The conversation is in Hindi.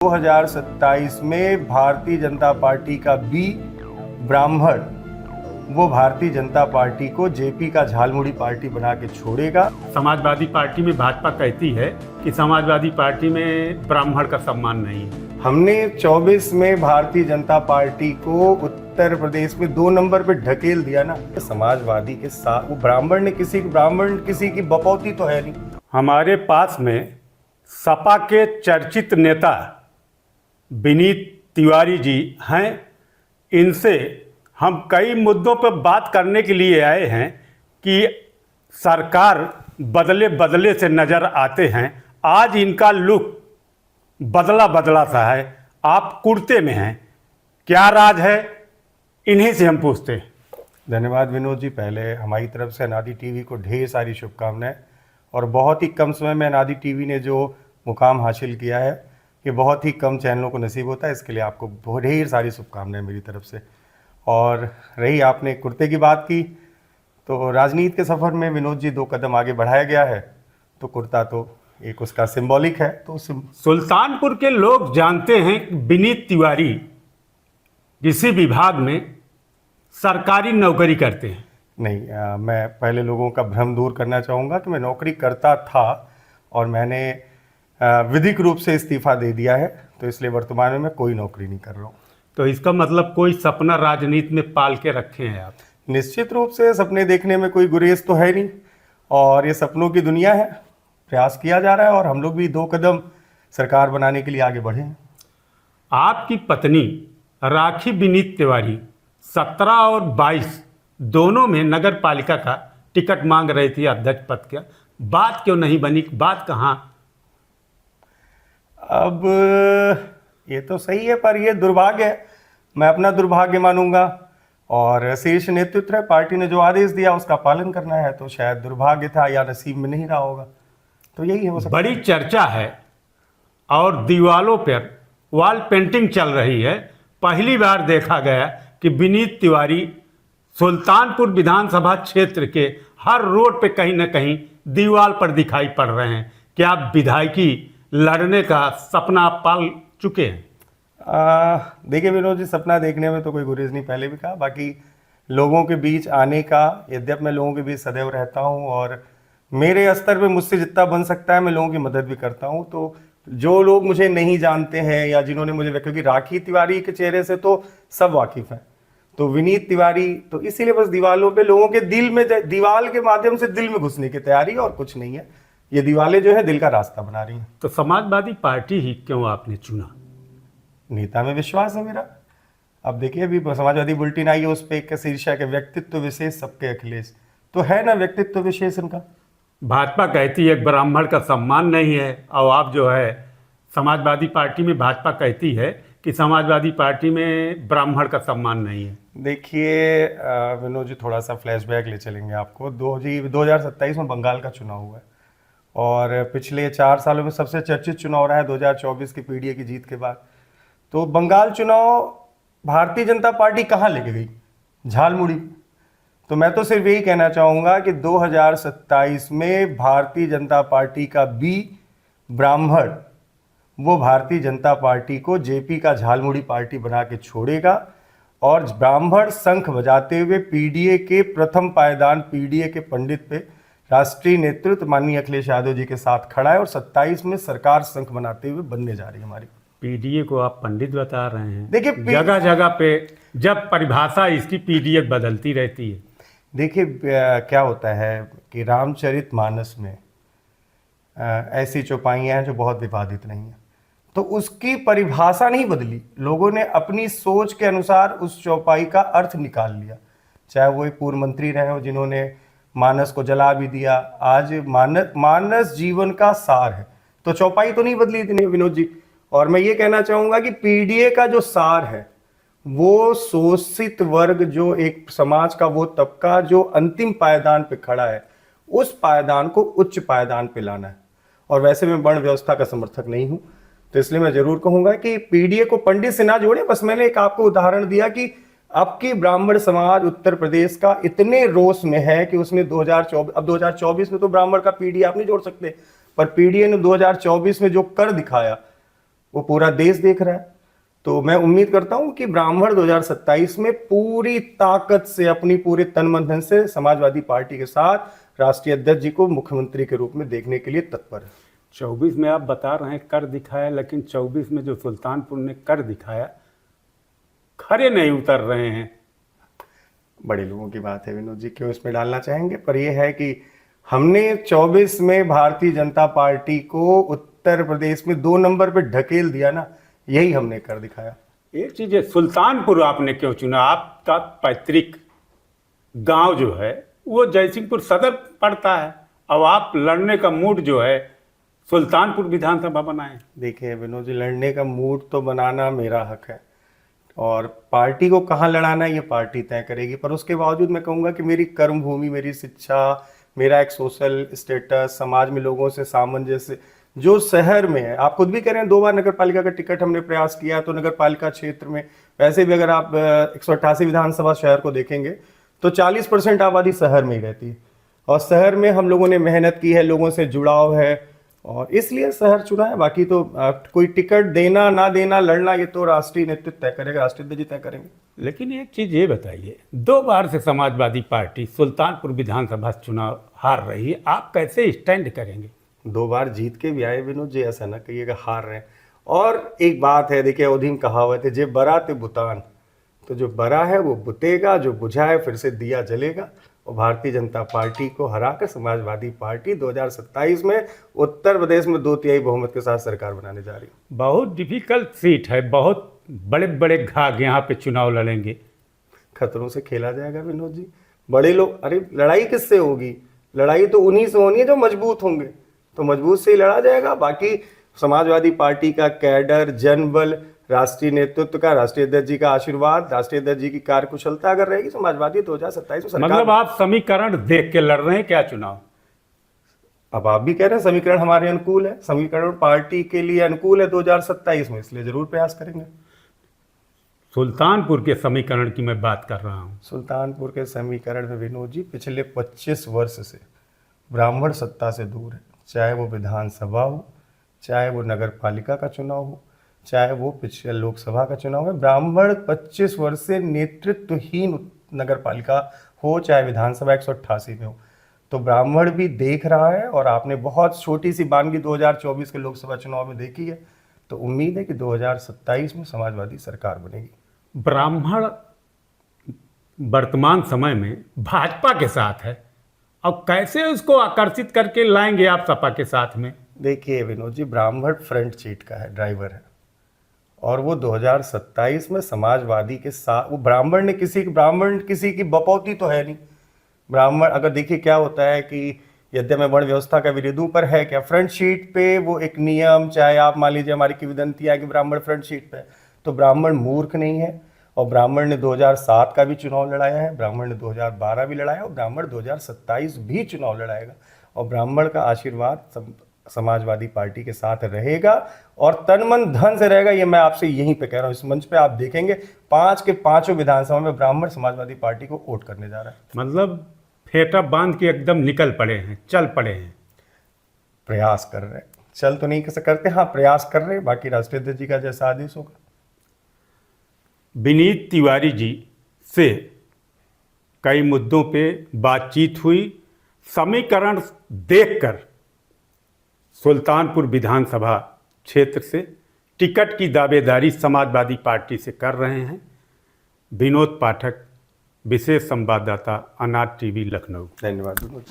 2027 में भारतीय जनता पार्टी का बी ब्राह्मण वो भारतीय जनता पार्टी को जेपी का झालमुड़ी पार्टी बना के छोड़ेगा। समाजवादी पार्टी में भाजपा कहती है कि समाजवादी पार्टी में ब्राह्मण का सम्मान नहीं है। हमने 24 में भारतीय जनता पार्टी को उत्तर प्रदेश में 2 नंबर पे ढकेल दिया ना। समाजवादी के साथ वो ब्राह्मण किसी की बपौती तो है नहीं। हमारे पास में सपा के चर्चित नेता विनीत तिवारी जी हैं। इनसे हम कई मुद्दों पर बात करने के लिए आए हैं कि सरकार बदले बदले से नज़र आते हैं। आज इनका लुक बदला सा है। आप कुर्ते में हैं, क्या राज है? इन्हीं से हम पूछते हैं। धन्यवाद विनोद जी। पहले हमारी तरफ से अनादि टीवी को ढेर सारी शुभकामनाएं। और बहुत ही कम समय में अनादि टीवी ने जो मुकाम हासिल किया है ये बहुत ही कम चैनलों को नसीब होता है। इसके लिए आपको ढेर सारी शुभकामनाएं मेरी तरफ से। और रही आपने कुर्ते की बात की, तो राजनीति के सफ़र में विनोद जी 2 कदम आगे बढ़ाया गया है, तो कुर्ता तो एक उसका सिंबॉलिक है। तो सुल्तानपुर के लोग जानते हैं कि विनीत तिवारी किसी विभाग में सरकारी नौकरी करते हैं। नहीं, मैं पहले लोगों का भ्रम दूर करना चाहूँगा कि मैं नौकरी करता था और मैंने विधिक रूप से इस्तीफा दे दिया है, तो इसलिए वर्तमान में मैं कोई नौकरी नहीं कर रहा हूँ। तो इसका मतलब कोई सपना राजनीति में पाल के रखे हैं आप? निश्चित रूप से सपने देखने में कोई गुरेज तो है नहीं, और ये सपनों की दुनिया है। प्रयास किया जा रहा है और हम लोग भी 2 कदम सरकार बनाने के लिए आगे बढ़े हैं। आपकी पत्नी राखी विनीत तिवारी 17 और 22 दोनों में नगर पालिका का टिकट मांग रही थी, अध्यक्ष पद का। बात क्यों नहीं बनी? बात कहाँ? अब ये तो सही है, पर ये दुर्भाग्य है। मैं अपना दुर्भाग्य मानूंगा, और शीर्ष नेतृत्व है, पार्टी ने जो आदेश दिया उसका पालन करना है। तो शायद दुर्भाग्य था या नसीब में नहीं रहा होगा, तो यही है। वो बड़ी चर्चा है और दीवालों पर वॉल पेंटिंग चल रही है। पहली बार देखा गया कि विनीत तिवारी सुल्तानपुर विधानसभा क्षेत्र के हर रोड पे कहीं ना कहीं दीवार पर दिखाई पड़ रहे हैं। क्या विधायकी लड़ने का सपना आप पाल चुके हैं? देखिए विनोद जी, सपना देखने में तो कोई गुरेज नहीं, पहले भी कहा। बाकी लोगों के बीच आने का, यद्यप मैं लोगों के बीच सदैव रहता हूं और मेरे स्तर पे मुझसे जितना बन सकता है मैं लोगों की मदद भी करता हूं। तो जो लोग मुझे नहीं जानते हैं या जिन्होंने मुझे, क्योंकि राखी तिवारी के चेहरे से तो सब वाकिफ हैं, तो विनीत तिवारी तो इसीलिए बस दीवालों पे लोगों के दिल में, दीवाल के माध्यम से दिल में घुसने की तैयारी, और कुछ नहीं है। ये दीवालें जो है दिल का रास्ता बना रही हैं। तो समाजवादी पार्टी ही क्यों आपने चुना? नेता में विश्वास है मेरा। अब देखिए, अभी समाजवादी बुलेटिन आई है, उस पर एक शीर्षक है व्यक्तित्व विशेष सबके अखिलेश। तो है ना व्यक्तित्व विशेष इनका। भाजपा कहती है ब्राह्मण का सम्मान नहीं है, और आप जो है समाजवादी पार्टी में भाजपा कहती है कि समाजवादी पार्टी में ब्राह्मण का सम्मान नहीं है। देखिए विनोद जी, थोड़ा सा फ्लैशबैक ले चलेंगे आपको। 2027 में बंगाल का चुनाव हुआ है, और पिछले 4 सालों में सबसे चर्चित चुनाव रहा है 2024 की पीडीए की जीत के बाद। तो बंगाल चुनाव भारतीय जनता पार्टी कहाँ लेके गई? झालमुड़ी। तो मैं तो सिर्फ यही कहना चाहूँगा कि 2027 में भारतीय जनता पार्टी का बी ब्राह्मण वो भारतीय जनता पार्टी को जेपी का झालमुड़ी पार्टी बना के छोड़ेगा, और ब्राह्मण शंख बजाते हुए पीडीए के प्रथम पायदान, पीडीए के पंडित पे राष्ट्रीय नेतृत्व माननीय अखिलेश यादव जी के साथ खड़ा है, और 27 में सरकार शंख बनाते हुए बनने जा रही है हमारी। पीडीए को आप पंडित बता रहे हैं। देखिए जगह जगह पे जब परिभाषा इसकी पीडीए बदलती रहती है। देखिए क्या होता है कि रामचरितमानस में ऐसी चौपाइयाँ हैं जो बहुत विवादित नहीं हैं, तो उसकी परिभाषा नहीं बदली, लोगों ने अपनी सोच के अनुसार उस चौपाई का अर्थ निकाल लिया। चाहे वो एक पूर्व मंत्री रहे हो जिन्होंने मानस को जला भी दिया। आज मानस जीवन का सार है, तो चौपाई तो नहीं बदली थी विनोद जी। और मैं ये कहना चाहूँगा कि पीडीए का जो सार है वो शोषित वर्ग, जो एक समाज का वो तबका जो अंतिम पायदान पे खड़ा है, उस पायदान को उच्च पायदान पे लाना है। और वैसे मैं वर्ण व्यवस्था का समर्थक नहीं हूँ, तो इसलिए मैं जरूर कहूँगा कि पीडीए को पंडित से ना जोड़े। बस मैंने एक आपको उदाहरण दिया कि आपकी ब्राह्मण समाज उत्तर प्रदेश का इतने रोष में है कि उसने 2024 में तो ब्राह्मण का पीडीए आप नहीं जोड़ सकते, पर पीडीए ने 2024 में जो कर दिखाया वो पूरा देश देख रहा है। तो मैं उम्मीद करता हूं कि ब्राह्मण 2027 में पूरी ताकत से, अपनी पूरे तन मन धन से समाजवादी पार्टी के साथ राष्ट्रीय अध्यक्ष जी को मुख्यमंत्री के रूप में देखने के लिए तत्पर है। 24 में आप बता रहे हैं कर दिखाया, लेकिन 24 में जो सुल्तानपुर ने कर दिखाया, खरे नहीं उतर रहे हैं। बड़े लोगों की बात है विनोद जी, क्यों इसमें डालना चाहेंगे, पर यह है कि हमने 24 में भारतीय जनता पार्टी को उत्तर प्रदेश में 2 नंबर पे ढकेल दिया ना, यही हमने कर दिखाया। एक चीज है, सुल्तानपुर आपने क्यों चुना? आपका पैतृक गांव जो है वो जयसिंहपुर सदर पड़ता है, अब आप लड़ने का मूड जो है सुल्तानपुर विधानसभा बनाए। देखिए विनोद जी, लड़ने का मूड तो बनाना मेरा हक है, और पार्टी को कहाँ लड़ाना है ये पार्टी तय करेगी। पर उसके बावजूद मैं कहूँगा कि मेरी कर्म भूमि, मेरी शिक्षा, मेरा एक सोशल स्टेटस, समाज में लोगों से सामंजस्य जो शहर में है, आप खुद भी कह रहे हैं 2 बार नगर पालिका का टिकट हमने प्रयास किया, तो नगर पालिका क्षेत्र में वैसे भी अगर आप 188 विधानसभा शहर को देखेंगे तो 40% आबादी शहर में ही रहती है, और शहर में हम लोगों ने मेहनत की है, लोगों से जुड़ाव है, और इसलिए शहर चुना है। बाकी तो कोई टिकट देना ना देना, लड़ना, ये तो राष्ट्रीय नेतृत्व तय करेगा, राष्ट्रीय अध्यक्ष जी तय करेंगे। लेकिन एक चीज ये बताइए, 2 बार से समाजवादी पार्टी सुल्तानपुर विधानसभा चुनाव हार रही है, आप कैसे स्टैंड करेंगे? 2 बार जीत के भी आए विनोद जी, ऐसा ना कहिएगा हार रहे हैं। और एक बात है, देखिए अवधि में कहावत है, जे बरा ते बुतान, तो जो बरा है वो बुतेगा, जो बुझा है फिर से दिया जलेगा। और भारतीय जनता पार्टी को हराकर समाजवादी पार्टी 2027 में उत्तर प्रदेश में 2/3 बहुमत के साथ सरकार बनाने जा रही है। बहुत डिफिकल्ट सीट है, बहुत बड़े बड़े घाघ यहाँ पे चुनाव लड़ेंगे। खतरों से खेला जाएगा विनोद जी, बड़े लोग, अरे लड़ाई किससे होगी? लड़ाई तो उन्हीं से होनी है जो मजबूत होंगे, तो मजबूत से ही लड़ा जाएगा। बाकी समाजवादी पार्टी का कैडर, जनबल, राष्ट्रीय नेतृत्व का, राष्ट्रीय अध्यक्ष जी का आशीर्वाद, राष्ट्रीय अध्यक्ष जी की कार्यकुशलता अगर रहेगी, समाजवादी 2027 में सरकार। मतलब आप समीकरण देख के लड़ रहे हैं क्या चुनाव? अब आप भी कह रहे हैं समीकरण हमारे अनुकूल है, समीकरण पार्टी के लिए अनुकूल है 2027 में, इसलिए जरूर प्रयास करेंगे। सुल्तानपुर के समीकरण की मैं बात कर रहा हूँ। सुल्तानपुर के समीकरण में विनोद जी पिछले 25 वर्ष से ब्राह्मण सत्ता से दूर है, चाहे वो विधानसभा हो, चाहे वो नगर पालिका का चुनाव हो, चाहे वो पिछले लोकसभा का चुनाव है। ब्राह्मण 25 वर्ष से नेतृत्वहीन नगर पालिका हो, चाहे विधानसभा 188 में हो, तो ब्राह्मण भी देख रहा है। और आपने बहुत छोटी सी बानगी 2024 के लोकसभा चुनाव में देखी है, तो उम्मीद है कि 2027 में समाजवादी सरकार बनेगी। ब्राह्मण वर्तमान समय में भाजपा के साथ है, अब कैसे उसको आकर्षित करके लाएंगे आप सपा के साथ में? देखिए विनोद जी, ब्राह्मण फ्रंट सीट का है, ड्राइवर है, और वो 2027 में समाजवादी के साथ, वो ब्राह्मण किसी की बपौती तो है नहीं। ब्राह्मण अगर देखिए क्या होता है कि यद्यपि मैं वर्ण व्यवस्था का विरोध हूं, पर है क्या, फ्रंट सीट पे वो एक नियम, चाहे आप मान लीजिए हमारी किंवदंती है कि ब्राह्मण फ्रंट सीट पे है, तो ब्राह्मण मूर्ख नहीं है। और ब्राह्मण ने 2007 का भी चुनाव लड़ाया है, ब्राह्मण ने 2012 भी लड़ाया, और ब्राह्मण 2027 भी चुनाव लड़ाएगा। और ब्राह्मण का आशीर्वाद समाजवादी पार्टी के साथ रहेगा, और तन मन धन से रहेगा। ये मैं आपसे यहीं पे कह रहा हूँ, इस मंच पे आप देखेंगे 5 के 5 विधानसभा में ब्राह्मण समाजवादी पार्टी को वोट करने जा रहा है। मतलब फेटा बांध के एकदम निकल पड़े हैं, चल पड़े हैं। प्रयास कर रहे हैं, चल तो नहीं कैसे करते, हाँ प्रयास कर रहे हैं, बाकी राष्ट्रीय अध्यक्ष जी का जैसा आदेश होगा। विनीत तिवारी जी से कई मुद्दों पे बातचीत हुई। समीकरण देखकर सुल्तानपुर विधानसभा क्षेत्र से टिकट की दावेदारी समाजवादी पार्टी से कर रहे हैं विनोद पाठक, विशेष संवाददाता, अनाज टीवी, लखनऊ। धन्यवाद विनोद।